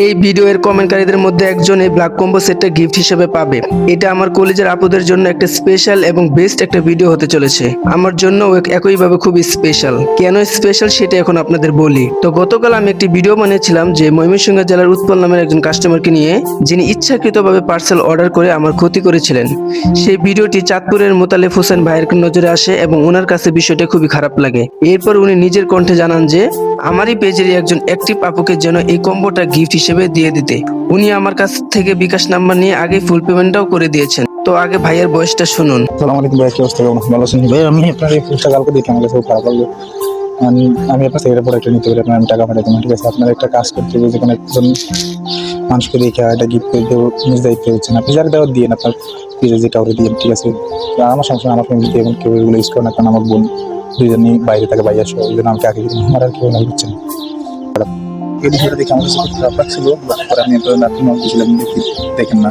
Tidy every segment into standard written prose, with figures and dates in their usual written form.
এই ভিডিওর কমেন্টকারীদের মধ্যে একজন এই ব্ল্যাক কম্বো সেটটা গিফট হিসেবে পাবে। এটা আমার কলেজের আপুদের জন্য একটা স্পেশাল এবং বেস্ট একটা ভিডিও হতে চলেছে। আমার জন্য একইভাবে খুব স্পেশাল। কেন স্পেশাল সেটা এখন আপনাদের বলি। তো গতকাল আমি একটি ভিডিও বানিয়েছিলাম যে ময়মনসিংহ জেলার উৎপল নামের একজন কাস্টমারকে নিয়ে, যিনি ইচ্ছাকৃতভাবে পার্সেল অর্ডার করে আমার ক্ষতি করেছিলেন। সেই ভিডিওটি চাঁদপুরের মোতালেব হোসেন ভাইয়ের নজরে আসে এবং ওনার কাছে বিষয়টা খুবই খারাপ লাগে। এরপর উনি নিজের কণ্ঠে জানান যে আমারই পেজেরই একজন অ্যাক্টিভ আপুকে যেন এই কম্বোটা গিফট হিসেবে দিয়ে দিতে। উনি আমার কাছ থেকে বিকাশ নাম্বার নিয়ে আগে ফুল পেমেন্টটাও করে দিয়েছেন। তো আগে ভাইয়ের বয়সটা শুনুন। আসসালামু আলাইকুম ভাই, কি অবস্থা? ভালো আছেন ভাই? আমি আপনার এই পোস্টটা কালকে দেখলাম, আমার খুব খারাপ লাগলো। আমি আপনার থেকে প্রোডাক্টটা নিতে পারি, আপনার আমি টাকা পাঠাই দেবো, ঠিক আছে? আপনার একটা কাজ করতে হবে, যে কোনো একজন মানুষকে দেখে এটা গিফট করে দেবো, নিজ দায়িত্ব হচ্ছে না। আপনি যাকে দেওয়ার দিয়ে আপনার পেজে যে কাউরে দিয়ে, ঠিক আছে? আমার সমস্যা, আমার ফ্যামিলি দিয়ে কেউ এগুলো ইউজ করে না, কারণ আমার বোন দুজনই বাইরে থাকে, বাইরে আসো, ওই জন্য আমাকে আগে আমার আর কেউ না হচ্ছে না। এই বিষয়টা দেখে আমার কাছে খুব খারাপ লাগছিল। পরে আমি আপনি মনে করছিলাম দেখেন না।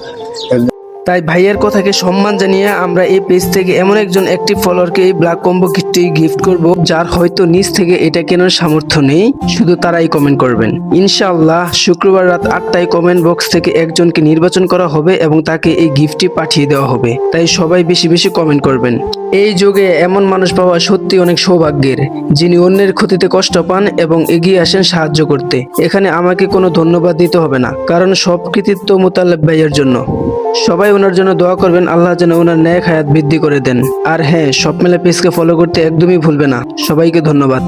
তাই ভাইয়ের কথাকে সম্মান জানিয়ে আমরা এই পেজ থেকে এমন একজন অ্যাক্টিভ ফলোয়ারকে এই ব্ল্যাক কম্বো কিটটি গিফট করব, যার হয়তো নিজ থেকে এটা কেনার সামর্থ্য নেই, শুধু তারাই কমেন্ট করবেন। ইনশাআল্লাহ শুক্রবার রাত 8টায় কমেন্ট বক্স থেকে একজনকে নির্বাচন করা হবে এবং তাকে এই গিফটটি পাঠিয়ে দেওয়া হবে। তাই সবাই বেশি বেশি কমেন্ট করবেন। এই যুগে এমন মানুষ পাওয়া সত্যি অনেক সৌভাগ্যের, যিনি অন্যের ক্ষতিতে কষ্ট পান এবং এগিয়ে আসেন সাহায্য করতে। এখানে আমাকে কোনো ধন্যবাদ দিতে হবে না, কারণ সব কৃতিত্ব মোতালেব ভাইয়ের জন্য। সবাই ওনার জন্য দোয়া করবেন, আল্লাহ যেন ওনার ন্যায় হায়াত বৃদ্ধি করে দেন। আর হ্যাঁ, সব মিলে পেজকে ফলো করতে একদমই ভুলবে না। সবাইকে ধন্যবাদ।